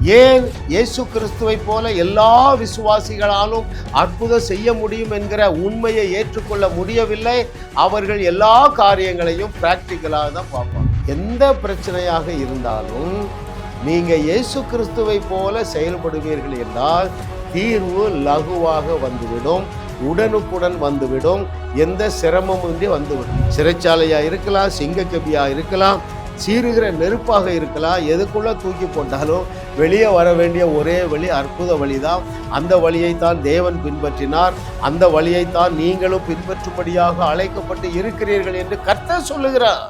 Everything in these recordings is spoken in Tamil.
ஏன் இயேசு கிறிஸ்துவை போல எல்லா விசுவாசிகளாலும் அற்புதம் செய்ய முடியும் என்கிற உண்மையை ஏற்றுக்கொள்ள முடியவில்லை? அவர்கள் எல்லா காரியங்களையும் பிராக்டிக்கலாக தான் பார்ப்பாங்க. எந்த பிரச்சனையாக இருந்தாலும் நீங்க இயேசு கிறிஸ்துவை போல செயல்படுவீர்கள் என்றால் தீர்வு லகுவாக வந்துவிடும், உடனுக்குடன் வந்துவிடும், எந்த சிரமமும் வந்துவிடும். சிறைச்சாலையா இருக்கலாம், சிங்கக்கபியா இருக்கலாம், சீறுகிற நெருப்பாக இருக்கலாம், எதுக்குள்ள தூக்கி போட்டாலும் வெளியே வர வேண்டிய ஒரே வழி அற்புத வழிதான். அந்த வழியைத்தான் தேவன் பின்பற்றினார். அந்த வழியைத்தான் நீங்களும் பின்பற்றும்படியாக அழைக்கப்பட்டு இருக்கிறீர்கள் என்று கர்த்தர் சொல்லுகிறார்.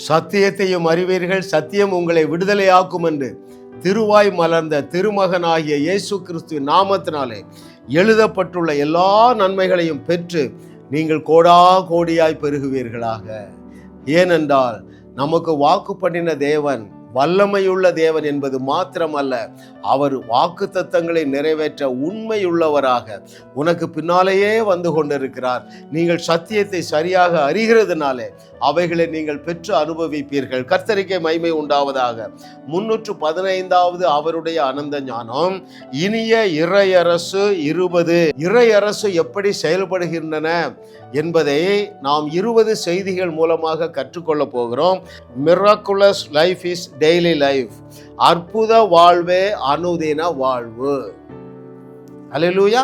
சத்தியத்தையும் அறிவீர்கள், சத்தியம் உங்களை விடுதலையாக்கும் என்று திருவாய் மலர்ந்த திருமகனாகிய இயேசு கிறிஸ்துவின் நாமத்தினாலே எழுதப்பட்டுள்ள எல்லா நன்மைகளையும் பெற்று நீங்கள் கோடா கோடியாய் பெருகுவீர்களாக. ஏனென்றால் நமக்கு வாக்கு பண்ணின தேவன் வல்லமையுள்ள தேவன் என்பது மாத்திரமல்ல, அவர் வாக்குத்தத்தங்களை நிறைவேற்ற உண்மையுள்ளவராக உனக்கு பின்னாலேயே வந்து கொண்டிருக்கிறார். நீங்கள் சத்தியத்தை சரியாக அறிகிறதுனாலே அவைகளை நீங்கள் பெற்று அனுபவிப்பீர்கள். கர்த்தருக்கே மகிமை உண்டாவதாக. 315வது அவருடைய அனந்த ஞானம். இனிய இறையரசு 20. இறையரசு எப்படி செயல்படுகின்றன என்பதை நாம் 20 செய்திகள் மூலமாக கற்றுக்கொள்ள போகிறோம். Miraculous life is daily life. அற்புத வாழ்வே அனுதின வாழ்வு. அல்லேலூயா.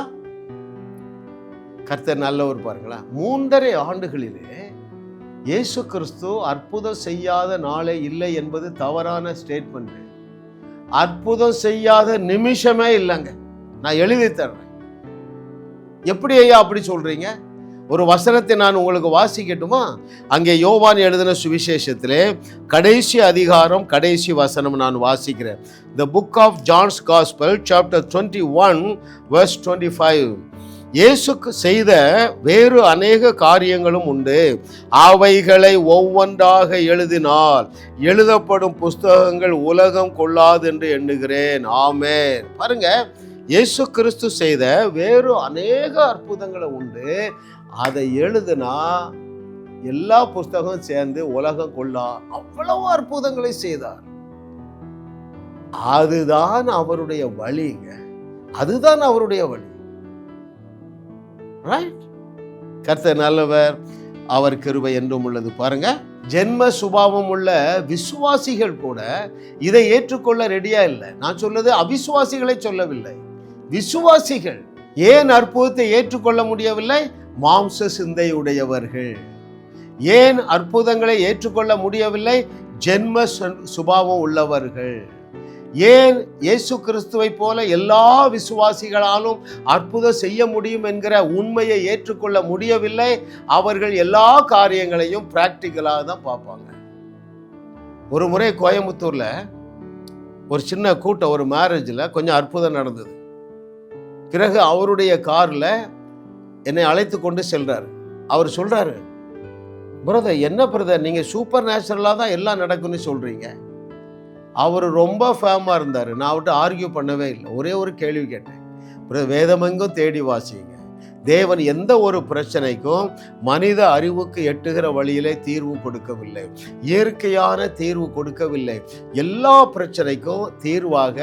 கர்த்தர் நல்லவர். பாருங்களா, 3.5 ஆண்டுகளிலே இயேசு கிறிஸ்து அற்புதம் செய்யாத நாளே இல்லை என்பது தவறான ஸ்டேட்மெண்ட். அற்புதம் செய்யாத நிமிஷமே இல்லைங்க. நான் எழுதி தர்றேன். எப்படி ஐயா அப்படி சொல்றீங்க? ஒரு வசனத்தை நான் உங்களுக்கு வாசிக்கட்டுமா? அங்கே யோவான் எழுதின சுவிசேஷத்திலே கடைசி அதிகாரம் கடைசி வசனம் நான் வாசிக்கிறேன். The book of John's Gospel, chapter 21, verse 25. இயேசுக்கு செய்த வேறு அநேக காரியங்களும் உண்டு. அவைகளை ஒவ்வொன்றாக எழுதினால் எழுதப்படும் புஸ்தகங்கள் உலகம் கொள்ளாது என்று எண்ணுகிறேன். ஆமென். பாருங்க, இயேசு கிறிஸ்து செய்த வேறு அநேக அற்புதங்களும் உண்டு. அதை எழுதுனா எல்லா புஸ்தகம் சேர்ந்து உலகம் கொள்ளா அவ்வளவு அற்புதங்களை செய்தார். அதுதான் அவருடைய வழிங்க. அதுதான் அவருடைய வழி. ரைட்? கர்த்தர் நல்லவர், அவர் கிருபை என்றும் உள்ளது. பாருங்க, ஜென்ம சுபாவம் உள்ள விசுவாசிகள் கூட இதை ஏற்றுக்கொள்ள ரெடியா இல்லை. நான் சொல்றது அவிசுவாசிகளை சொல்லவில்லை, விசுவாசிகள். ஏன் அற்புதத்தை ஏற்றுக்கொள்ள முடியவில்லை? மாம்ச சிந்தையுடையவர்கள். ஏன் அற்புதங்களை ஏற்றுக்கொள்ள முடியவில்லை? ஜென்ம சுபாவம் உள்ளவர்கள். ஏன் இயேசு கிறிஸ்துவை போல எல்லா விசுவாசிகளாலும் அற்புதம் செய்ய முடியும் என்கிற உண்மையை ஏற்றுக்கொள்ள முடியவில்லை? அவர்கள் எல்லா காரியங்களையும் பிராக்டிக்கலாக தான் பார்ப்பாங்க. ஒரு முறை கோயம்புத்தூர்ல ஒரு சின்ன கூட்டம், ஒரு மேரேஜில் கொஞ்சம் அற்புதம் நடந்தது. பிறகு அவருடைய காரில் என்னை அழைத்து கொண்டு செல்றாரு. அவர் சொல்றாரு, பிரதர், என்ன பிரதர், நீங்க சூப்பர் நேச்சுரலா தான் எல்லாம் நடக்கும்னு சொல்றீங்க. அவர் ரொம்ப ஃபேமா இருந்தார். நான் அவர்கிட்ட ஆர்கியூ பண்ணவே இல்லை. ஒரே ஒரு கேள்வி கேட்டேன். வேதமெங்கும் தேடி வாசிங்க. தேவன் எந்த ஒரு பிரச்சனைக்கும் மனித அறிவுக்கு எட்டுகிற வழியிலே தீர்வு கொடுக்கவில்லை, இயற்கையான தீர்வு கொடுக்கவில்லை. எல்லா பிரச்சனைக்கும் தீர்வாக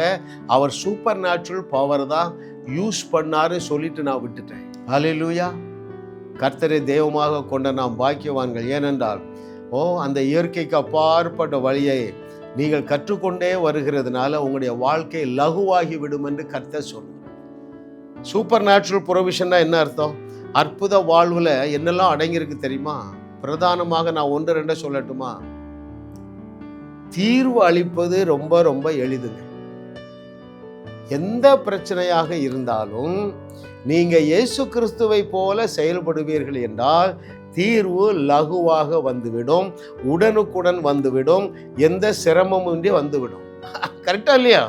அவர் சூப்பர் நேச்சுரல் பவர் தான் யூஸ் பண்ணாரு சொல்லிட்டு நான் விட்டுட்டேன். ஹல்லேலூயா. கர்த்தரை தெய்வமாக கொண்ட நாம் பாக்கியவான்கள். ஏனென்றால் அந்த இயற்கைக்கு அப்பாற்பட்ட வழியை நீங்கள் கற்றுக்கொண்டே வருகிறதுனால உங்களுடைய வாழ்க்கை லகுவாகி விடும் என்று கர்த்தர் சொல்லுங்க. சூப்பர் நேச்சுரல் ப்ரொவிஷன்னா என்ன அர்த்தம்? அற்புத வாழ்வுல என்னெல்லாம் அடங்கியிருக்கு தெரியுமா? பிரதானமாக நான் 1-2 சொல்லட்டுமா? தீர்வு அளிப்பது ரொம்ப ரொம்ப எளிதுங்க. எந்த பிரச்சனையாக இருந்தாலும் நீங்க இயேசு கிறிஸ்துவை போல செயல்படுவீர்கள் என்றால் தீர்வு லகுவாக வந்துவிடும், உடனுக்குடன் வந்துவிடும், எந்த சிரமமும் வந்துவிடும். கரெக்டா இல்லையா?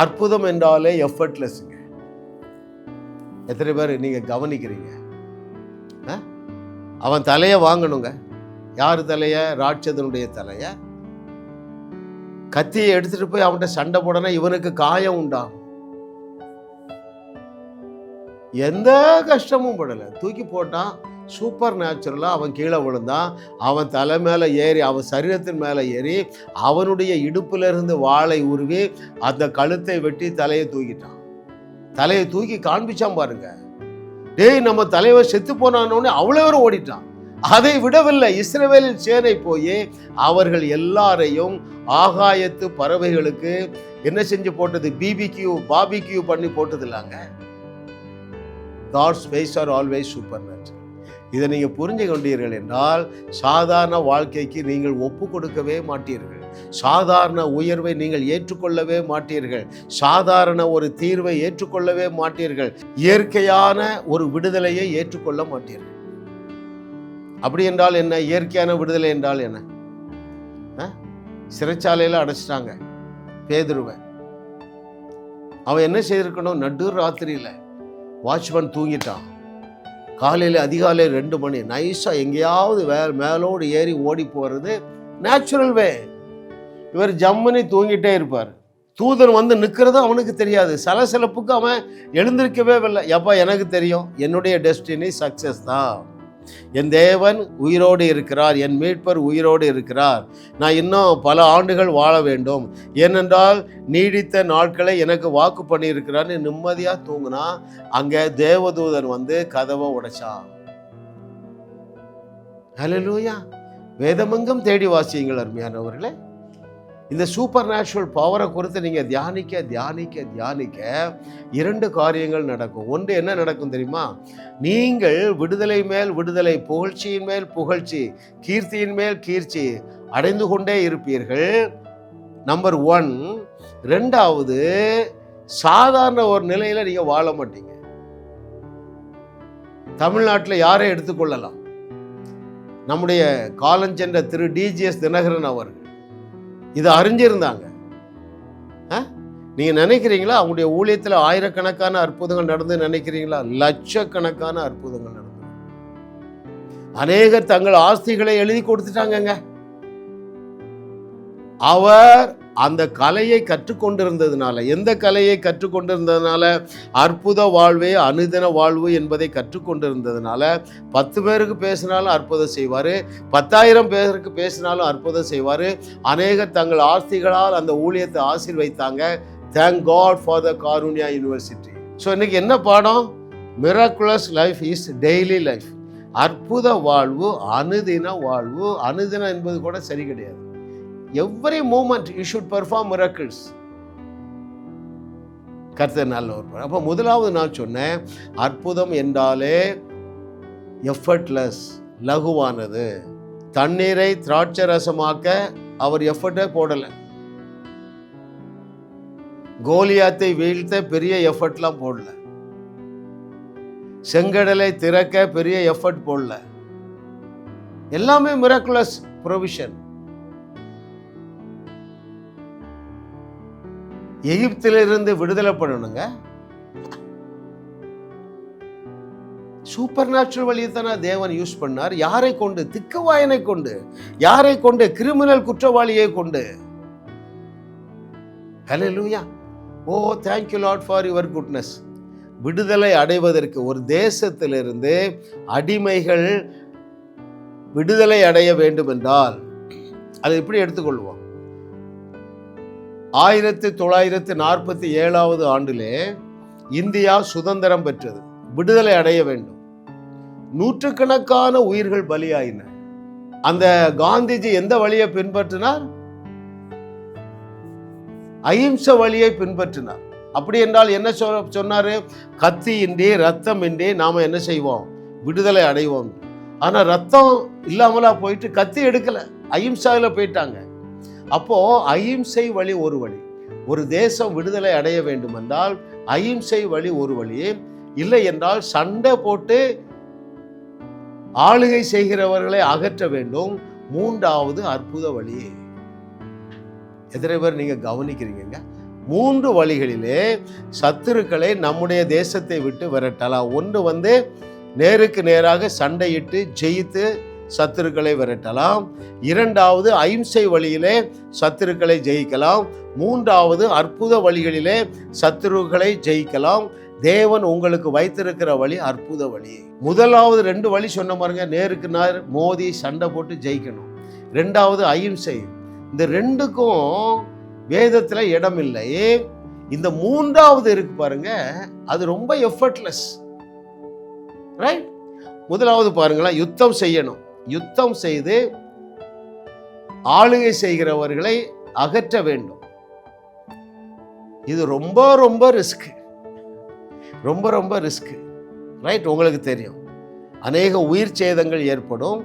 அற்புதம் என்றாலே எஃபர்ட்லெஸ்ங்க. எத்தனை பேர் நீங்க கவனிக்கிறீங்க? அவன் தலையை வாங்கணுங்க. யார் தலைய? ராட்சதனுடைய தலைய. கத்தியை எடுத்துட்டு போய் அவன்கிட்ட சண்டை போடனா இவனுக்கு காயம் உண்டாகும். எந்த கஷ்டமும் படல, தூக்கி போட்டான். சூப்பர் நேச்சுரலா அவன் கீழே விழுந்தான். அவன் தலை மேல ஏறி, அவன் சரீரத்தின் மேல ஏறி, அவனுடைய இடுப்புல இருந்து வாளை உருவி அந்த கழுத்தை வெட்டி தலையை தூக்கிட்டான். தலையை தூக்கி காண்பிச்சான் பாருங்க. டேய், நம்ம தலைவர் செத்து போனானோன்னு அவ்வளோ ஓடிட்டான். அதை விடவில்லை, இஸ்ரவேலின் சேனை போய் அவர்கள் எல்லாரையும் ஆகாயத்து பறவைகளுக்கு என்ன செஞ்சு போட்டது? பாபிக்யூ பண்ணி போட்டது இல்லைங்க. God's ways are always supernatural. இதை நீங்க புரிஞ்சு கொண்டீர்கள் என்றால் சாதாரண வாழ்க்கைக்கு நீங்கள் ஒப்பு கொடுக்கவே மாட்டீர்கள். சாதாரண உயர்வை நீங்கள் ஏற்றுக்கொள்ளவே மாட்டீர்கள். சாதாரண ஒரு தீர்வை ஏற்றுக்கொள்ளவே மாட்டீர்கள். இயற்கையான ஒரு விடுதலையை ஏற்றுக்கொள்ள மாட்டீர்கள். அப்படி என்றால் என்ன? இயற்கையான விடுதலை என்றால் என்ன? சிறைச்சாலையில அடைச்சிட்டாங்க பேதுருவை. அவன் என்ன செய்திருக்கணும்? நடு ராத்திரியில வாட்ச்மேன் தூங்கிட்டான். காலையில் அதிகாலை 2 மணி நைஸா எங்கேயாவது மேலோடு ஏறி ஓடி போறது நேச்சுரல் வே. இவர் ஜம்முனி தூங்கிட்டே இருப்பார். தூதன் வந்து நிற்கிறது அவனுக்கு தெரியாது. சலசலப்புக்கு அவன் எழுந்திருக்கவே இல்லை. எப்பா, எனக்கு தெரியும் என்னுடைய டெஸ்டினி சக்சஸ் தான். என் தேவன் உயிரோடு இருக்கிறார், என் மீட்பர் உயிரோடு இருக்கிறார். நான் இன்னும் பல ஆண்டுகள் வாழ வேண்டும், ஏனென்றால் நீடித்த நாட்களை எனக்கு வாக்கு பண்ணியிருக்கிறான்னு நிம்மதியா தூங்குனா, அங்க தேவதூதன் வந்து கதவை உடைச்சான். ஹல்லேலூயா. வேதமெங்கும் தேடி வாசியுங்கள் அருமையானவர்களே. இந்த சூப்பர் நேச்சுரல் பவரை குறித்து நீங்க தியானிக்க தியானிக்க தியானிக்க 2 காரியங்கள் நடக்கும். ஒன்று என்ன நடக்கும் தெரியுமா? நீங்கள் விடுதலை மேல் விடுதலை, புகழ்ச்சியின் மேல் புகழ்ச்சி, கீர்த்தியின் மேல் கீர்த்தி அடைந்து கொண்டே இருப்பீர்கள். நம்பர் 1. 2வது, சாதாரண ஒரு நிலையில நீங்க வாழ மாட்டீங்க. தமிழ்நாட்டில் யாரை எடுத்துக்கொள்ளலாம்? நம்முடைய காலஞ்சென்ற திரு டிஜிஎஸ் தினகரன் அவர்கள் இதை அறிஞ்சிருந்தாங்க. நீங்க நினைக்கிறீங்களா அவங்களுடைய ஊழியத்தில் ஆயிரக்கணக்கான அற்புதங்கள் நடந்து நினைக்கிறீங்களா? லட்சக்கணக்கான அற்புதங்கள் நடந்தது. அநேகர் தங்கள் ஆஸ்திகளை எழுதி கொடுத்துட்டாங்க. அவர் அந்த கலையை கற்றுக்கொண்டிருந்ததுனால, எந்த கலையை கற்றுக்கொண்டிருந்ததுனால? அற்புத வாழ்வே அனுதின வாழ்வு என்பதை கற்றுக்கொண்டிருந்ததுனால 10 பேருக்கு பேசினாலும் அற்புதம் செய்வார், 10,000 பேருக்கு பேசினாலும் அற்புதம் செய்வார். அநேகர் தங்கள் ஆஸ்திகளால் அந்த ஊழியத்தை ஆசீர்வைத்தாங்க. Thank God for the Karunya University. So இன்னைக்கு என்ன பாடம்? Miraculous life is daily life. அற்புத வாழ்வு, அனுதின வாழ்வு. அனுதினம் என்பது கூட சரி கிடையாது. Every moment you should perform miracles. கர்த்தர் நல்லவர். அப்போ முதலாவது நான் சொன்னேன், அற்புதம் என்றாலே எஃபர்ட்லெஸ், லகுவானது. தண்ணீரை திராட்சை ரசமாக்க அவர் எஃபர்ட்டே போடலை. கோலியாத்தை வீழ்த்த பெரிய எஃபர்ட்லாம் போடல. செங்கடலை திறக்க பெரிய எஃபர்ட் போடல. எல்லாமே மிராக்குலஸ் ப்ரொவிஷன். எகிப்திலிருந்து விடுதலை பண்ணணுங்க. சூப்பர் நேச்சுரல் வழியை தானே தேவன் யூஸ் பண்ணார். யாரை கொண்டு? திக்குவாயனை கொண்டு. யாரை கொண்டு? கிரிமினல் குற்றவாளியை கொண்டு. ஹல்லேலூயா. ஓ, thank you Lord for your goodness. விடுதலை அடைவதற்கு ஒரு தேசத்திலிருந்து அடிமைகள் விடுதலை அடைய வேண்டும் என்றால் அதை எப்படி எடுத்துக்கொள்வோம்? 1947 ஆண்டிலே இந்தியா சுதந்திரம் பெற்றது. விடுதலை அடைய வேண்டும். நூற்றுக்கணக்கான உயிர்கள் பலியாயின. அந்த காந்திஜி எந்த வழியை பின்பற்றினார்? அஹிம்சை வழியை பின்பற்றினார். அப்படி என்றால் என்ன சொன்னாரு? கத்தியின்றி ரத்தமின்றி நாம என்ன செய்வோம்? விடுதலை அடைவோம். ஆனா ரத்தம் இல்லாமலா போயிட்டு கத்தி எடுக்கல, அஹிம்சாவில போயிட்டாங்க. அப்போ அஹிம்சை வழி ஒரு வழி. ஒரு தேசம் விடுதலை அடைய வேண்டும் என்றால் அஹிம்சை வழி ஒரு வழி. இல்லை என்றால் சண்டை போட்டு ஆளுகை செய்கிறவர்களை அகற்ற வேண்டும். 3வது அற்புத வழி. எத்தனை பேர் நீங்க கவனிக்கிறீங்க? 3 வழிகளிலே சத்துருக்களை நம்முடைய தேசத்தை விட்டு விரட்டலாம். ஒன்று நேருக்கு நேராக சண்டையிட்டு ஜெயித்து சத்துருக்களை விரட்டலாம். 2வது அஹிம்சை வழியிலே சத்துருக்களை ஜெயிக்கலாம். 3வது அற்புத வழிகளிலே சத்துருக்களை ஜெயிக்கலாம். தேவன் உங்களுக்கு வைத்திருக்கிற வழி அற்புத வழி. முதலாவது 2 வழி சொன்ன பாருங்க, நேருக்கு நேர் மோதி சண்டை போட்டு ஜெயிக்கணும். 2வது அஹிம்சை. இந்த 2க்கும் வேதத்துல இடம் இல்லை. இந்த 3வது இருக்கு பாருங்க, அது ரொம்ப எஃபர்ட்லெஸ். ரைட்? முதலாவது பாருங்களேன், யுத்தம் செய்யணும். யுத்தம் செய்து ஆளுகை செய்கிறவர்களை அகற்ற வேண்டும். இது ரொம்ப ரொம்ப ரிஸ்க், ரொம்ப ரிஸ்க். ரைட்? உங்களுக்கு தெரியும், அநேக உயிர் சேதங்கள் ஏற்படும்,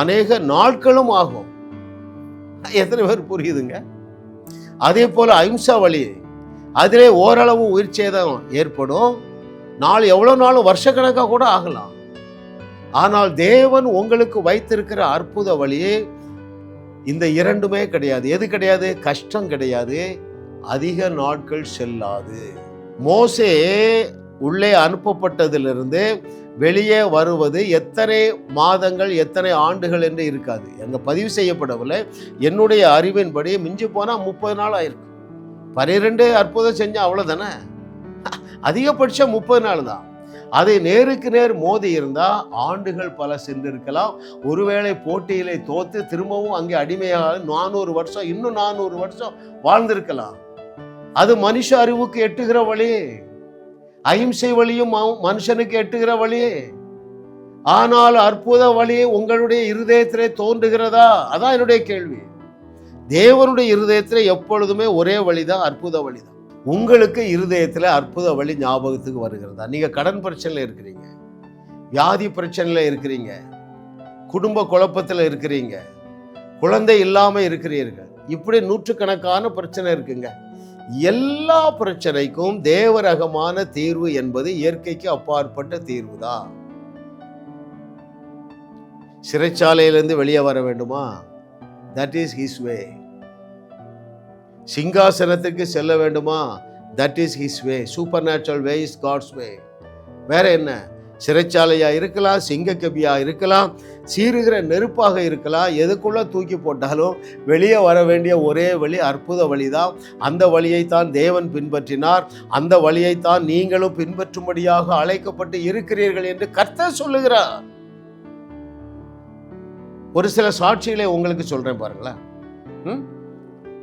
அநேக நாட்களும் ஆகும். எத்தனை பேர் புரியுதுங்க? அதே போல அஹிம்சா வழி, அதிலே ஓரளவு உயிர் சேதம் ஏற்படும், நாள் எவ்வளவு நாளும் வருஷக்கணக்காக கூட ஆகலாம். ஆனால் தேவன் உங்களுக்கு வைத்திருக்கிற அற்புத வழியே இந்த 2மே கிடையாது. எது கிடையாது? கஷ்டம் கிடையாது, அதிக நாட்கள் செல்லாது. மோசே உள்ளே அனுப்பப்பட்டதிலிருந்து வெளியே வருவது எத்தனை மாதங்கள் எத்தனை ஆண்டுகள் என்று இருக்காது, அங்க பதிவு செய்யப்படவில்லை. என்னுடைய அறிவின்படி மிஞ்சி போனா 30 நாள் ஆயிருக்கு. 12 அற்புதம் செஞ்சா அவ்வளவுதானே, அதிகபட்சம் 30 நாள் தான். அதை நேருக்கு நேர் மோதி இருந்தா ஆண்டுகள் பல சென்றிருக்கலாம். ஒருவேளை போட்டியிலே தோத்து திரும்பவும் அங்கே அடிமையாக 400 வருஷம், இன்னும் 400 வருஷம் வாழ்ந்திருக்கலாம். அது மனுஷ அறிவுக்கு எட்டுகிற வழி. அஹிம்சை வழியும் மனுஷனுக்கு எட்டுகிற வழி. ஆனால் அற்புத வழி உங்களுடைய இருதயத்திலே தோன்றுகிறதா? அதான் என்னுடைய கேள்வி. தேவனுடைய இருதயத்திலே எப்பொழுதுமே ஒரே வழிதான், அற்புத வழிதான். உங்களுக்கு இருதயத்தில் அற்புத வழி ஞாபகத்துக்கு வருகிறதா? நீங்க கடன் பிரச்சனையில் இருக்கிறீங்க, வியாதி பிரச்சனையில் இருக்கிறீங்க, குடும்ப குழப்பத்தில் இருக்கிறீங்க, குழந்தை இல்லாம இருக்கிறீர்கள், இப்படி நூற்றுக்கணக்கான பிரச்சனை இருக்குங்க. எல்லா பிரச்சனைக்கும் தேவரகமான தீர்வு என்பது இயற்கைக்கு அப்பாற்பட்ட தீர்வு தான். சிறைச்சாலையிலிருந்து வெளியே வர வேண்டுமா? That is his way. சிங்காசனத்துக்கு செல்ல வேண்டுமா? That is his way. Supernatural way is God's way. வேற என்ன? சிறைச்சாலையா இருக்கலாம், சிங்கக்கபியா இருக்கலாம், சீருகிற நெருப்பாக இருக்கலாம், எதுக்குள்ள தூக்கி போட்டாலும் வெளியே வர வேண்டிய ஒரே வழி அற்புத வழிதான். அந்த வழியைத்தான் தேவன் பின்பற்றினார், அந்த வழியைத்தான் நீங்களும் பின்பற்றும்படியாக அழைக்கப்பட்டு இருக்கிறீர்கள் என்று கர்த்தர் சொல்லுகிறார். ஒரு சில சாட்சிகளை உங்களுக்கு சொல்றேன் பாருங்களேன்.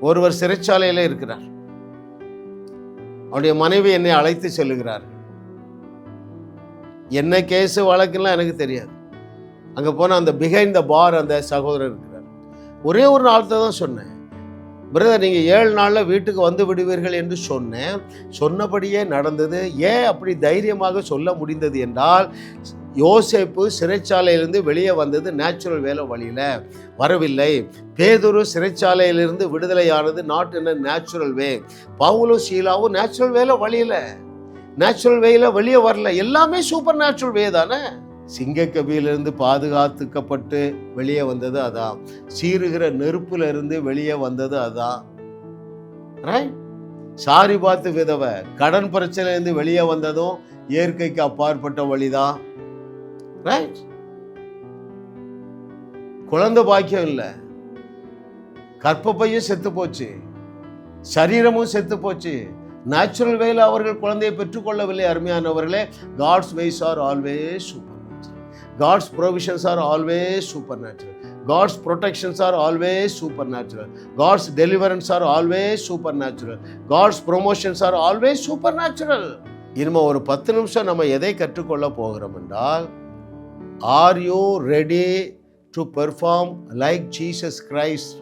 ஒருவர் சிறைச்சாலையில இருக்கிறார், அவருடைய மனைவி என்னை அழைத்து செல்லுகிறார். என்ன கேஸ் வழக்குலாம் எனக்கு தெரியாது. அங்க போன அந்த பிஹைண்ட் த பார் அந்த சகோதரர் இருக்கிறார். ஒரே ஒரு நாள் தான் சொன்னேன், பிரதர் நீங்க 7 நாள்ல வீட்டுக்கு வந்து விடுவீர்கள் என்று சொன்னேன். சொன்னபடியே நடந்தது. ஏன் அப்படி தைரியமாக சொல்ல முடிந்தது என்றால், யோசேப்பு சிறைச்சாலையிலிருந்து வெளியே வந்தது நேச்சுரல் வேலை வழியில வரவில்லை. பேதுரு சிறைச்சாலையிலிருந்து விடுதலையானது நாட் இன் நேச்சுரல் வே. பவுலும் சீலாவும் நேச்சுரல் வேலை வழியில, நேச்சுரல் வேல வெளியே வரல. எல்லாமே சூப்பர் நேச்சுரல் வே தானே. சிங்கக்கபியிலிருந்து பாதுகாத்துக்கப்பட்டு வெளியே வந்தது அதான். சீருகிற நெருப்புல இருந்து வெளியே வந்தது அதான். சாரி பார்த்து விதவை கடன் பிரச்சனையிலிருந்து வெளியே வந்ததும் இயற்கைக்கு அப்பாற்பட்ட வழிதான். குழந்தை பாக்கியம் இல்லை, கற்பப்பையும் செத்து போச்சு, சரீரமும் செத்து போச்சு. நேச்சுரல் வேல அவர்கள் குழந்தையை பெற்றுக்கொள்ளவில்லை. அருமையானவர்களே, God's ways are always supernatural. God's provisions are always supernatural. God's protections are always supernatural. God's deliverance are always supernatural. God's promotions are always supernatural. இனிமே ஒரு 10 நிமிஷம் நம்ம எதை கற்றுக்கொள்ள போகிறோம் என்றால், are you ready to perform like Jesus Christ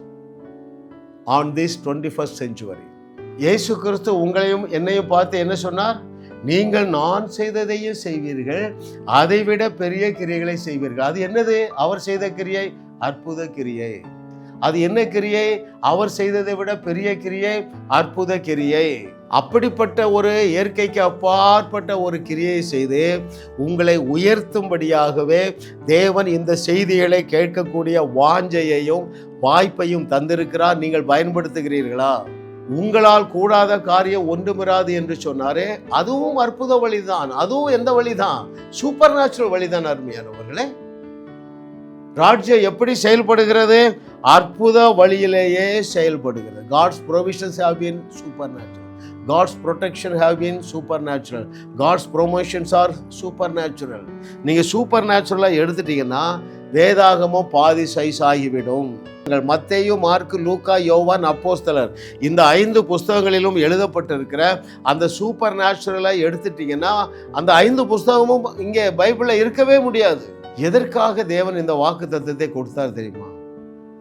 on this 21st century? இயேசு கிறிஸ்து உங்களையும் என்னையும் பார்த்து என்ன சொன்னார்? நீங்கள் நான் செய்ததையும் செய்வீர்கள், அதைவிட பெரிய கிரியைகளை செய்வீர்கள். அது என்னது? அவர் செய்த கிரியை அற்புத கிரியை. அது என்ன கிரியை? அவர் செய்ததை விட பெரிய கிரியை அற்புத கிரியை. அப்படிப்பட்ட ஒரு இயற்கைக்கு அப்பாற்பட்ட ஒரு கிரியை செய்து உங்களை உயர்த்தும்படியாகவே தேவன் இந்த செய்திகளை கேட்கக்கூடிய வாஞ்சையையும் வாய்ப்பையும் தந்திருக்கிறார். நீங்கள் பயன்படுத்துகிறீர்களா? உங்களால் கூடாத காரியம் ஒன்றுமிராது என்று சொன்னாரே, அதுவும் அற்புத வழிதான். அதுவும் எந்த வழிதான்? சூப்பர் நேச்சுரல் வழிதான் அருமையானவர்களே. ராஜ்யம் எப்படி செயல்படுகிறது? அற்புத வழியிலேயே செயல்படுகிறது. God's provisions have been supernatural. God's protection have been supernatural. God's promotions are supernatural. நீங்கள் சூப்பர் நேச்சுரலாக எடுத்துட்டீங்கன்னா வேதாகமும் பாதி சைஸ் ஆகிவிடும். மத்தேயு, மார்க்கு, லூக்கா, யோவான், அப்போஸ்தலர் இந்த 5 புஸ்தகங்களிலும் எழுதப்பட்டிருக்கிற அந்த சூப்பர் நேச்சுரலை எடுத்துட்டீங்கன்னா அந்த 5 புஸ்தகமும் இங்கே பைபிளில் இருக்கவே முடியாது. எதற்காக தேவன் இந்த வாக்கு தத்தத்தை கொடுத்தார் தெரியுமா?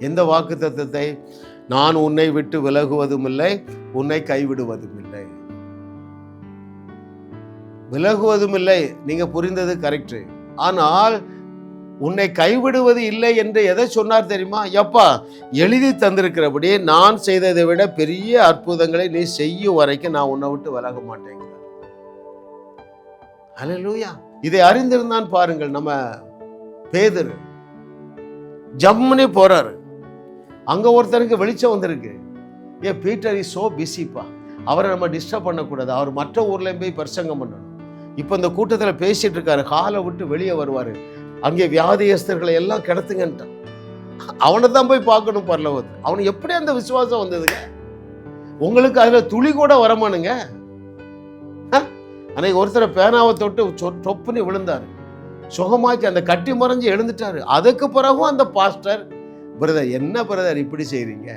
எந்த வாக்கு தத்தத்தை? நான் உன்னை விட்டு விலகுவதும் இல்லை, உன்னை கைவிடுவதும் இல்லை. விலகுவதும் இல்லை, நீங்க புரிந்தது கரெக்ட். ஆனால் உன்னை கைவிடுவது இல்லை என்று எதை சொன்னார் தெரியுமா? எப்பா எழுதி தந்திருக்கிறபடி நான் செய்ததை விட பெரிய அற்புதங்களை நீ செய்யும் வரைக்கும் நான் உன்னை விட்டு விலக மாட்டேங்கிறார். ஹல்லேலூயா. இதை அறிந்திருந்தான் பாருங்கள். நம்ம பேதுரு ஜம்முனே போறாரு. அங்க ஒருத்தருக்கு வெளிச்சம் வந்திருக்கு. பீட்டர் இஸ் சோ பிஸிப்பா, அவரை நம்ம டிஸ்டர்ப் பண்ணக்கூடாது, அவர் மற்ற ஊர்லேயும் போய் பிரசங்கம் பண்ணணும். இப்போ இந்த கூட்டத்தில் பேசிட்டு இருக்காரு, காலை விட்டு வெளியே வருவார். அங்கே வியாதியஸ்தர்களை எல்லாம் கிடத்துங்கன்ட்டான். அவனை தான் போய் பார்க்கணும் பரலோகத்தில். அவனுக்கு எப்படி அந்த விசுவாசம் வந்ததுங்க? உங்களுக்கு அதில் துளி கூட வரமானுங்க. அன்னைக்கு ஒருத்தரை பேனாவை தொட்டு தொப்புன்னு விழுந்தார், சுகமாக்கி அந்த கட்டி மறைஞ்சு எழுந்துட்டாரு. அதுக்கு பிறகும் அந்த பாஸ்டர், பிரதர் என்ன பிரதர் இப்படி செய்றீங்க?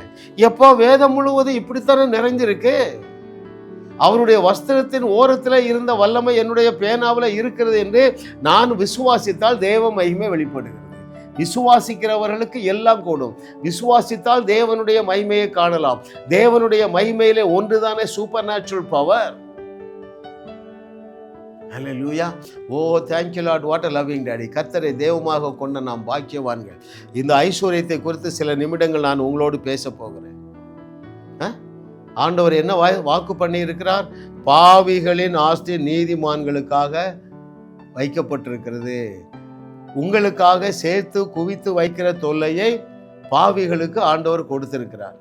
எப்போ வேதம் முழுவதும் இப்படித்தானே நிறைஞ்சிருக்கு. அவருடைய வஸ்திரத்தின் ஓரத்தில் இருந்த வல்லமை என்னுடைய பேனாவில் இருக்கிறது என்று நான் விசுவாசித்தால் தேவ மகிமை வெளிப்படுகிறது. விசுவாசிக்கிறவர்களுக்கு எல்லாம் கூடும். விசுவாசித்தால் தேவனுடைய மகிமையை காணலாம். தேவனுடைய மகிமையிலே ஒன்றுதானே supernatural power. Hallelujah. Oh thank you Lord, what a loving daddy. கர்த்தரை தெய்வமாக கொண்ட நாம் பாக்கியவான்கள். இந்த ஐஸ்வர்யத்தை குறித்து சில நிமிடங்கள் நான் உங்களோடு பேச போகிறேன். ஆண்டவர் என்ன வாக்கு பண்ணி இருக்கிறார்? பாவிகளின் ஆஸ்தி நீதிமான்களுக்காக வைக்கப்பட்டிருக்கிறது. உங்களுக்காக சேர்த்து குவித்து வைக்கிற தொல்லையை பாவிகளுக்கு ஆண்டவர் கொடுத்திருக்கிறார்.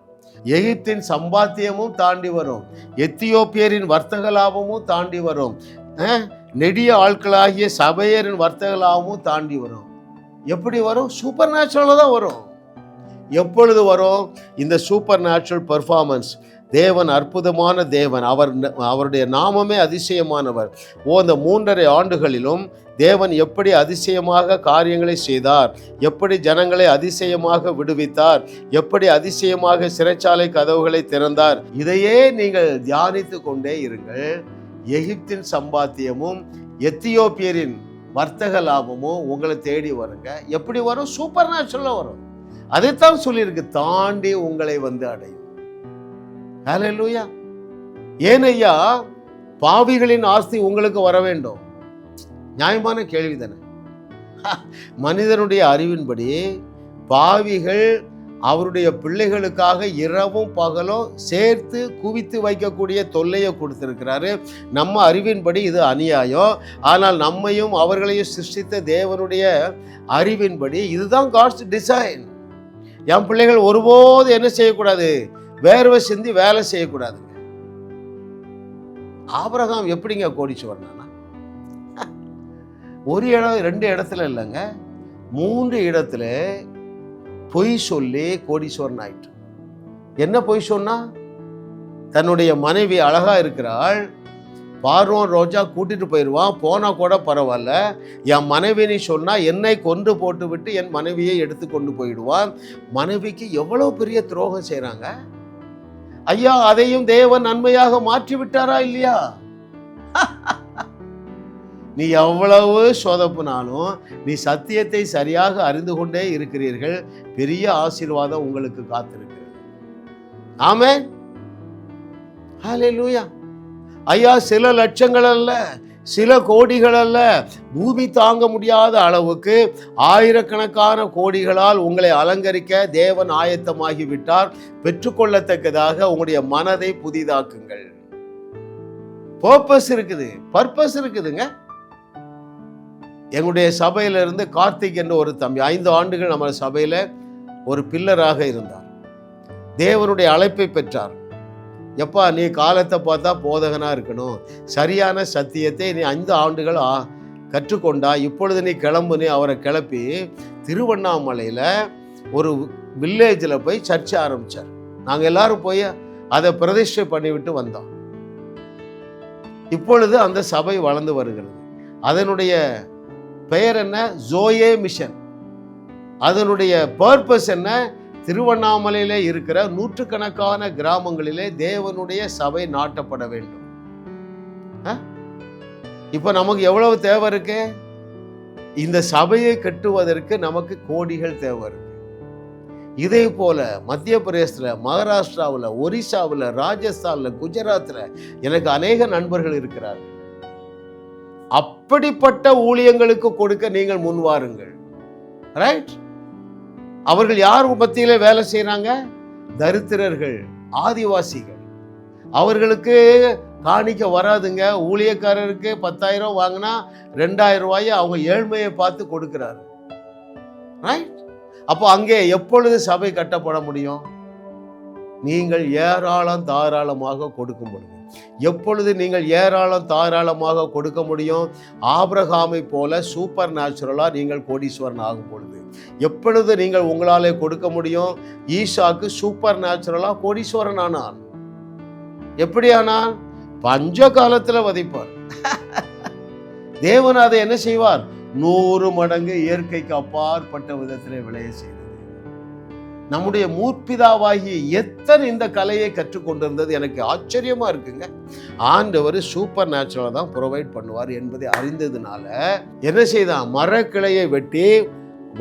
எகிப்தின் சம்பாத்தியமும் தாண்டி வரும், எத்தியோப்பியரின் வர்த்தக லாபமும் தாண்டி வரும், நெடிய ஆட்களாகிய சபையரின் வர்த்தக லாபமும் தாண்டி வரும். எப்படி வரும்? சூப்பர் நேச்சுரலாக தான் வரும். எப்பொழுது வரும் இந்த சூப்பர் நேச்சுரல் பர்ஃபார்மன்ஸ்? தேவன் அற்புதமான தேவன், அவருடைய நாமமே அதிசயமானவர். இந்த 3.5 ஆண்டுகளிலும் தேவன் எப்படி அதிசயமாக காரியங்களை செய்தார், எப்படி ஜனங்களை அதிசயமாக விடுவித்தார், எப்படி அதிசயமாக சிறைச்சாலை கதவுகளை திறந்தார், இதையே நீங்கள் தியானித்து கொண்டே இருங்கள். எகிப்தின் சம்பாத்தியமும் எத்தியோப்பியரின் வர்த்தக லாபமும் உங்களை தேடி வருங்க. எப்படி வரும்? சூப்பர் நேச்சுரலா வரும். அதைத்தான் சொல்லியிருக்கு, தாண்டி உங்களை வந்து அடையும். ஹல்லேலூயா. ஏனையா பாவிகளின் ஆஸ்தி உங்களுக்கு வர வேண்டும்? நியாயமான கேள்வி தானே. மனிதனுடைய அறிவின்படி பாவிகள் அவருடைய பிள்ளைகளுக்காக இரவும் பகலும் சேர்த்து குவித்து வைக்கக்கூடிய தொல்லையை கொடுத்திருக்கிறாரு. நம்ம அறிவின்படி இது அநியாயம். ஆனால் நம்மையும் அவர்களையும் சிருஷ்டித்த தேவனுடைய அறிவின்படி இதுதான் காட்ஸ் டிசைன். என் பிள்ளைகள் ஒருபோது என்ன செய்யக்கூடாது? வேர்வை சிந்தி வேலை செய்யக்கூடாதுங்க. ஆபிரகாம் எப்படிங்க கோடீஸ்வரனா? ஒரு இடம் 2 இடத்துல இல்லைங்க, 3 இடத்துல பொய் சொல்லி கோடீஸ்வரன் ஆயிட்டு. என்ன பொய் சொன்னா? தன்னுடைய மனைவி அழகா இருக்கிறாள், பார்வோன் ரோஜா கூட்டிட்டு போயிடுவான், போனா கூட பரவாயில்ல, என் மனைவினி சொன்னா என்னை கொன்று போட்டு விட்டு என் மனைவியை எடுத்து கொண்டு போயிடுவான். மனைவிக்கு எவ்வளவு பெரிய துரோகம் செய்யறாங்க ஐயா. அதையும் தேவன் நன்மையாக மாற்றி விட்டாரா இல்லையா? நீ எவ்வளவு சொதப்புனாலும் நீ சத்தியத்தை சரியாக அறிந்து கொண்டே இருக்கிறீர்கள். பெரிய ஆசீர்வாதம் உங்களுக்கு காத்திருக்கிறது. ஆமென். ஹல்லேலூயா. ஐயா, சில லட்சங்கள் அல்ல, சில கோடிகள் அல்ல, பூமி தாங்க முடியாத அளவுக்கு ஆயிரக்கணக்கான கோடிகளால் உங்களை அலங்கரிக்க தேவன் ஆயத்தமாகி விட்டார். பெற்றுக்கொள்ளத்தக்கதாக உங்களுடைய மனதை புதிதாக்குங்கள். பர்பஸ் இருக்குது, பர்பஸ் இருக்குதுங்க. எங்களுடைய சபையிலிருந்து கார்த்திக் என்ற ஒரு தம்பி 5 ஆண்டுகள் நம்ம சபையில் ஒரு பில்லராக இருந்தார். தேவனுடைய அழைப்பை பெற்றார். எப்பா நீ காலத்தை பார்த்தா போதகனாக இருக்கணும், சரியான சத்தியத்தை நீ 5 ஆண்டுகள் கற்றுக்கொண்டா, இப்பொழுது நீ கிளம்புனே. அவரை கிளப்பி திருவண்ணாமலையில் ஒரு வில்லேஜில் போய் சர்ச்சை ஆரம்பித்தார். நாங்கள் எல்லாரும் போய் அதை பிரதிஷ்டை பண்ணிவிட்டு வந்தோம். இப்பொழுது அந்த சபை வளர்ந்து வருகிறது. அதனுடைய பெயர் என்ன? Zoe mission. அதனுடைய பர்பஸ் என்ன? திருவண்ணாமலையிலே இருக்கிற நூற்றுக்கணக்கான கிராமங்களிலே தேவனுடைய சபை நாட்டப்பட வேண்டும். இப்ப நமக்கு எவ்வளவு தேவை இருக்கு? இந்த சபையை கட்டுவதற்கு நமக்கு கோடிகள் தேவை இருக்கு. இதே போல மத்திய பிரதேசத்தில், மகாராஷ்டிராவில், ஒரிசாவில், ராஜஸ்தானில், குஜராத்தில் எனக்கு அநேக நண்பர்கள் இருக்கிறார்கள். அப்படிப்பட்ட ஊழியங்களுக்கு கொடுக்க நீங்கள் முன்வாருங்கள். ரைட்? அவர்கள் யார் மத்தியில வேலை செய்யறாங்க? தரித்திரர்கள், ஆதிவாசிகள். அவர்களுக்கு காணிக்க வராதுங்க. ஊழியக்காரருக்கு 10,000 வாங்கினா 2,000 ரூபாயை அவங்க ஏழ்மையை பார்த்து கொடுக்கிறாரு. ரைட்? அப்போ அங்கே எப்பொழுது சபை கட்டப்பட முடியும்? நீங்கள் ஏராளம் தாராளமாக கொடுக்கும் பொழுது. எப்பொழுது நீங்கள் ஏராளம் தாராளமாக கொடுக்க முடியும்? ஆபிரகாமை போல சூப்பர் நேச்சுரலா நீங்கள் கோடீஸ்வரன் ஆகும் பொழுது. எப்பொழுது நீங்கள் உங்களாலே கொடுக்க முடியும்? ஈசாக்கு சூப்பர் நேச்சுரலா கோடீஸ்வரன் ஆனான். எப்படி ஆனான்? பஞ்ச காலத்துல வதைப்பார். தேவன் அதை என்ன செய்வார்? 100 மடங்கு இயற்கைக்கு அப்பாற்பட்ட விதத்திலே விளைய செய்தது. நம்முடைய மூர்ப்பிதாவாகி எத்தனை இந்த கலையை கற்றுக்கொண்டிருந்தது எனக்கு ஆச்சரியமா இருக்குங்க. ஆண்டவர் சூப்பர் நேச்சுரலா தான் ப்ரொவைட் பண்ணுவார் என்பதை அறிந்ததுனால என்ன செய்தான்? மரக்கிளையை வெட்டி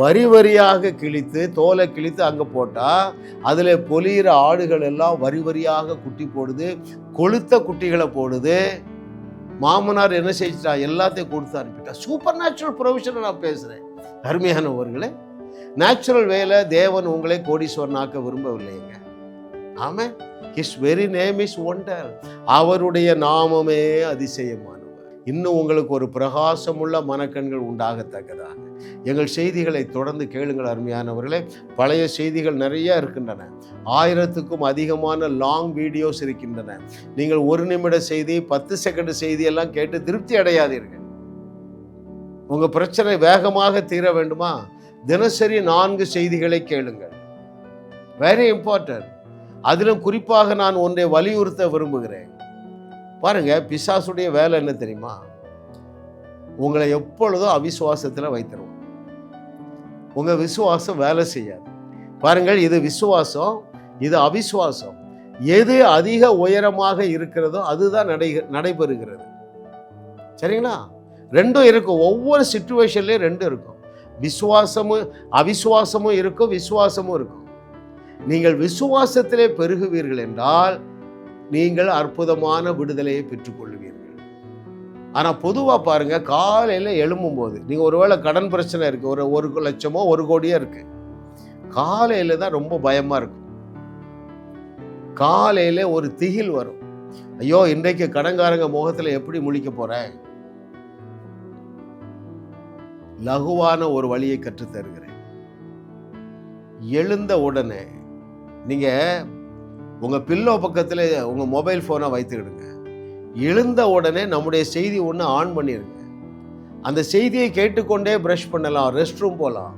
வரி வரியாக கிழித்து, தோலை கிழித்து அங்கே போட்டால் அதில் பொலிகிற ஆடுகள் எல்லாம் வரி வரியாக குட்டி போடுது, கொளுத்த குட்டிகளை போடுது. மாமனார் என்ன செஞ்சுட்டா? எல்லாத்தையும் கொடுத்து அனுப்பிட்டா. சூப்பர் நேச்சுரல் ப்ரொவிஷனை நான் பேசுகிறேன். அருமையானவர்களே, நேச்சுரல் வேலை தேவன் உங்களை கோடீஸ்வரனாக்க விரும்பவில்லைங்க. ஆமாம், his very name is wonder. அவருடைய நாமமே அதிசயமானவர். இன்னும் உங்களுக்கு ஒரு பிரகாசமுள்ள மனக்கண்கள் உண்டாகத்தக்கதாக எங்கள் செய்திகளை தொடர்ந்து கேளுங்கள். அருமையானவர்களே, பழைய செய்திகள் நிறைய இருக்கின்றன. 1000க்கும் அதிகமான லாங் வீடியோஸ் இருக்கின்றன. நீங்கள் 1 நிமிட செய்தி, 10 செகண்ட் செய்தி எல்லாம் கேட்டு திருப்தி அடையாதீர்கள். உங்கள் பிரச்சனை வேகமாக தீர வேண்டுமா? தினசரி 4 செய்திகளை கேளுங்கள். Very important. அதிலும் குறிப்பாக நான் ஒன்றை வலியுறுத்த விரும்புகிறேன். பாருங்க, பிசாசுடைய வேலை என்ன தெரியுமா? உங்களை எப்பொழுதும் அவிசுவாசத்தில் வைத்திருவோம். உங்க விசுவாசம் வேலை செய்யாது. பாருங்கள், இது விசுவாசம், இது அவிசுவாசம். எது அதிக உயரமாக இருக்கிறதோ அதுதான் நடைபெறுகிறது. சரிங்களா? ரெண்டும் இருக்கும். ஒவ்வொரு சிச்சுவேஷன்லேயும் ரெண்டும் இருக்கும். விசுவாசமும் அவிசுவாசமும் இருக்கும், விசுவாசமும் இருக்கும். நீங்கள் விசுவாசத்திலே பெருகுவீர்கள் என்றால் நீங்கள் அற்புதமான விடுதலையை பெற்றுக்கொள்வீர்கள். ஆனால் பொதுவாக பாருங்க, காலையில் எழும்பும் போது நீங்கள் ஒருவேளை கடன் பிரச்சனை இருக்கு, ஒரு 1 லட்சமோ 1 கோடியோ இருக்கு, காலையில் தான் ரொம்ப பயமா இருக்கும். காலையில் ஒரு திகில் வரும். ஐயோ, இன்றைக்கு கடன்காரங்க முகத்தில் எப்படி முழிக்க போறேன்? லகுவான ஒரு வழியை கற்றுத்தருகிறேன். எழுந்த உடனே நீங்க உங்க பில்லோ பக்கத்தில் உங்க மொபைல் போனை வைத்துக்கிடுங்க. எழுந்த உடனே நம்முடைய செய்தி ஒன்று ஆன் பண்ணிடுங்க. அந்த செய்தியை கேட்டுக்கொண்டே பிரஷ் பண்ணலாம், ரெஸ்ட் ரூம் போகலாம்.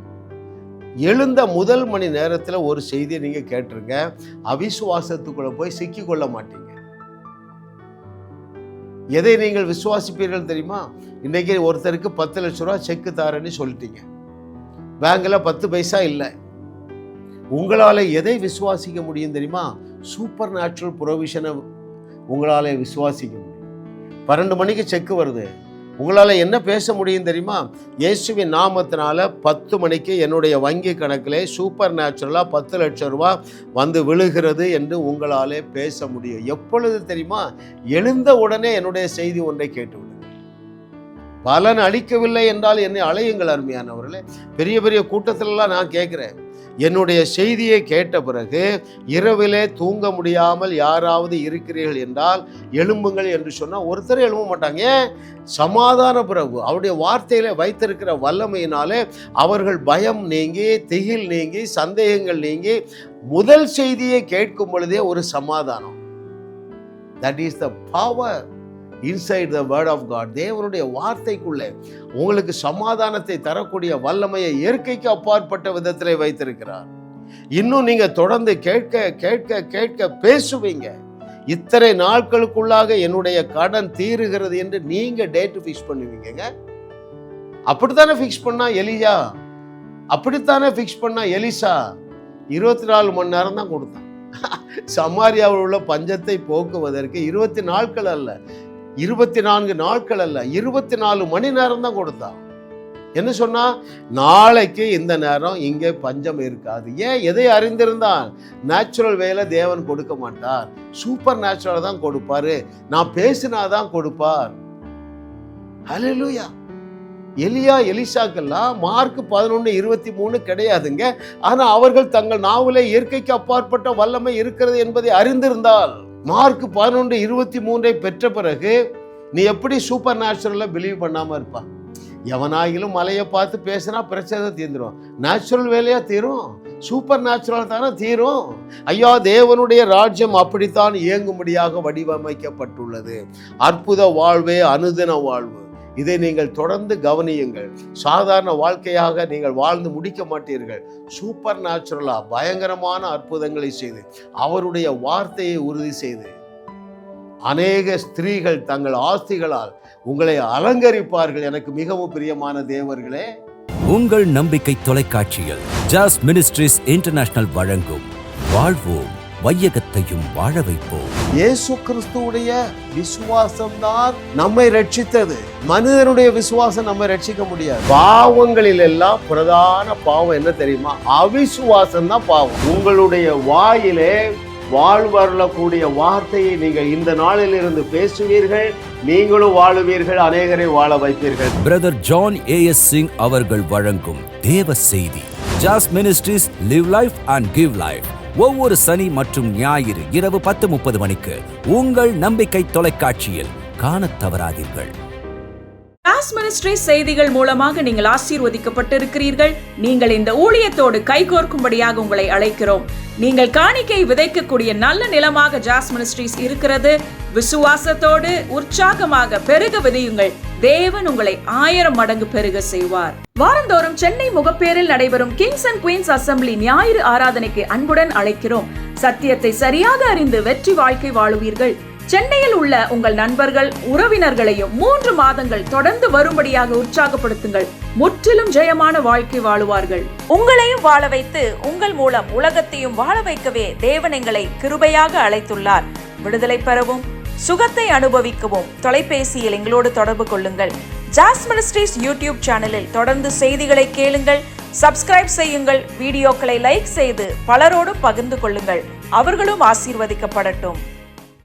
எழுந்த முதல் மணி நேரத்தில் ஒரு செய்தியை நீங்கள் கேட்டுருங்க. அவிசுவாசத்துக்குள்ள போய் சிக்கிக்கொள்ள மாட்டீங்க. எதை நீங்கள் விசுவாசிப்பீர்கள் தெரியுமா? இன்றைக்கி ஒருத்தருக்கு 10 லட்ச ரூபா செக்கு தாரன்னு சொல்லிட்டீங்க. பேங்கில் 10 பைசா இல்லை. உங்களால் எதை விசுவாசிக்க முடியும் தெரியுமா? சூப்பர் நேச்சுரல் ப்ரொவிஷனை உங்களால் விசுவாசிக்க முடியும். 12 மணிக்கு செக்கு வருது, உங்களால் என்ன பேச முடியும் தெரியுமா? இயேசுவின் நாமத்தினால 10 மணிக்கு என்னுடைய வங்கி கணக்கில் சூப்பர் நேச்சுரலாக 10 லட்சம் ரூபா வந்து விழுகிறது என்று உங்களாலே பேச முடியும். எப்பொழுது தெரியுமா? எழுந்த உடனே என்னுடைய செய்தி ஒன்றை கேட்டுவிடுங்க. பலன் அளிக்கவில்லை என்றால் என்னை அழையுங்கள். அருமையானவர்களே, பெரிய பெரிய கூட்டத்திலலாம் நான் கேட்குறேன், என்னுடைய செய்தியை கேட்ட பிறகு இரவிலே தூங்க முடியாமல் யாராவது இருக்கிறீர்கள் என்றால் எழும்புங்கள் என்று சொன்னால் ஒருத்தர் எழும்ப மாட்டாங்க. ஏன்? சமாதான பிரபு அவருடைய வார்த்தையில வைத்திருக்கிற வல்லமையினாலே அவர்கள் பயம் நீங்கி, திகில் நீங்கி, சந்தேகங்கள் நீங்கி முதல் செய்தியை கேட்கும் பொழுதே ஒரு சமாதானம். That is the power inside the word of God. தேவனுடைய வார்த்தைக்குள்ளே உங்களுக்கு சமாதானத்தை தரக்கூடிய வல்லமையை இயற்கைக்கு அப்பாற்பட்ட விதத்திலே வைத்திருக்கிறார். இன்னும் நீங்க தொடர்ந்து கேட்க கேட்க கேட்க பேசுவீங்க. இத்தனை நாட்களுக்குள்ளாக என்னுடைய கடன் தீருகிறது என்று நீங்க டேட் ஃபிக்ஸ் பண்ணுவீங்க. அப்படித்தானே ஃபிக்ஸ் பண்ணா எலியா, அப்படித்தானே ஃபிக்ஸ் பண்ணா எலிசா. 24 மணி நேரம் தான் கொடுத்தான். சமாரியாவில் உள்ள பஞ்சத்தை போக்குவதற்கு 20 நாட்கள் அல்ல, 24 நாட்கள் அல்ல, 24 மணி நேரம் தான் கொடுத்தான். என்ன சொன்னா, நாளைக்கு இந்த நேரம் இங்கே பஞ்சம் இருக்காது. ஏன்? எதை அறிந்திருந்தான்? நேச்சுரல் வேலை தேவன் கொடுக்க மாட்டார், சூப்பர் நேச்சுரல் தான் கொடுப்பாரு. நான் பேசினாதான் கொடுப்பார். ஹல்லேலூயா. எலியா எலிசாக்கெல்லாம் மார்க் 11:23 கிடையாதுங்க. ஆனா அவர்கள் தங்கள் நாவிலே இயற்கைக்கு அப்பாற்பட்ட வல்லமை இருக்கிறது என்பதை அறிந்திருந்தால், மார்க் 11:23 பெற்ற பிறகு நீ எப்படி சூப்பர் நேச்சுரலா பிலீவ் பண்ணாம இருப்பா? எவனாயிலும் மலையை பார்த்து பேசினா பிரச்சனை தீர்ந்துடும். நேச்சுரல் வேலையா தீரும், சூப்பர் நேச்சுரல் தானே தீரும். ஐயா, தேவனுடைய ராஜ்யம் அப்படித்தான் இயங்கும்படியாக வடிவமைக்கப்பட்டுள்ளது. அற்புத வாழ்வே அனுதின வாழ்வு. இதை நீங்கள் தொடர்ந்து கவனியுங்கள். சாதாரண வாழ்க்கையாக நீங்கள் வாழ்ந்து முடிக்க மாட்டீர்கள். சூப்பர் நேச்சுரலா பயங்கரமான அற்புதங்களை செய்து, அவருடைய வார்த்தையை உறுதி செய்து, அநேக ஸ்திரீகள் தங்கள் ஆஸ்திகளால் உங்களை அலங்கரிப்பார்கள். எனக்கு மிகவும் பிரியமான தேவர்களே, உங்கள் நம்பிக்கை தொலைக்காட்சியில் ஜாஸ் மினிஸ்ட்ரீஸ் இன்டர்நேஷனல் வழங்கும் வாழ்வோம் வையகத்தையும் வாழ வைப்போம். இயேசு கிறிஸ்துவுடைய விசுவாசம் தான் நம்மை ரட்சித்தது. மனிதனுடைய விசுவாசம் நம்மை ரட்சிக்க முடியாது. பாவங்களில் எல்லாம் பிரதான பாவம் என்ன தெரியுமா? அவிசுவாசம் தான் பாவம். உங்களுடைய வாயிலே வாழ்வருளக்கூடிய வார்த்தையை நீங்கள் இந்த நாளில் இருந்து பேசுவீர்கள், நீங்களும் வாழுவீர்கள், அநேகரை வாழ வைப்பீர்கள். பிரதர் ஜான் ஏஎஸ் சிங் அவர்கள் வழங்கும் தேவ செய்தி, ஜாஸ் ministries live life and give life, ஒவ்வொரு சனி மற்றும் ஞாயிறு இரவு 10:30 மணிக்கு உங்கள் நம்பிக்கை தொலைக்காட்சியில் காணத் தவறாதீர்கள். ஜாஸ் மினிஸ்ட்ரீஸ் செய்திகள் மூலமாக நீங்கள் ஆசீர்வதிக்கப்பட்டிருக்கிறீர்கள். நீங்கள் இந்த ஊழியத்தோடு கைகோர்க்கும்படியாக உங்களை அழைக்கிறோம். நீங்கள் காணிக்கை விதைக்கக்கூடிய நல்ல நிலமாக ஜாஸ் மினிஸ்ட்ரீஸ் இருக்கிறது. விசுவாசத்தோடு உற்சாகமாக பெருக விதையுங்கள். தேவன் உங்களை 1000 மடங்கு பெருக செய்வார். வாரந்தோறும் சென்னை முகப்பேரில் நடைபெறும் கிங்ஸ் அண்ட் குயின்ஸ் அசெம்பிளி ஞாயிறு ஆராதனைக்கு அன்புடன் அழைக்கிறோம். சத்தியத்தை சரியாக அறிந்து வெற்றி வாழ்க்கை வாழுவீர்கள். சென்னையில் உள்ள உங்கள் நண்பர்கள் உறவினர்களையும் 3 மாதங்கள் தொடர்ந்து வரும்படியாக உற்சாகப்படுத்துங்கள். முற்றிலும் ஜெயமான வாழ்க்கை வாழுவார்கள். உங்களையும் வாழ வைத்து உங்கள் மூலம் உலகத்தையும் வாழ வைக்கவே தேவன் எங்களை கிருபையாக அழைத்துள்ளார். விடுதலை பெறவும் சுகத்தை அனுபவிக்கவும் தொலைபேசியில் எங்களோடு தொடர்பு கொள்ளுங்கள். ஜாஸ் மினிஸ்ட்ரீஸ் யூடியூப் சேனலில் தொடர்ந்து செய்திகளை கேளுங்கள். சப்ஸ்கிரைப் செய்யுங்கள். வீடியோக்களை லைக் செய்து பலரோடு பகிர்ந்து கொள்ளுங்கள். அவர்களும் ஆசீர்வதிக்கப்படட்டும்.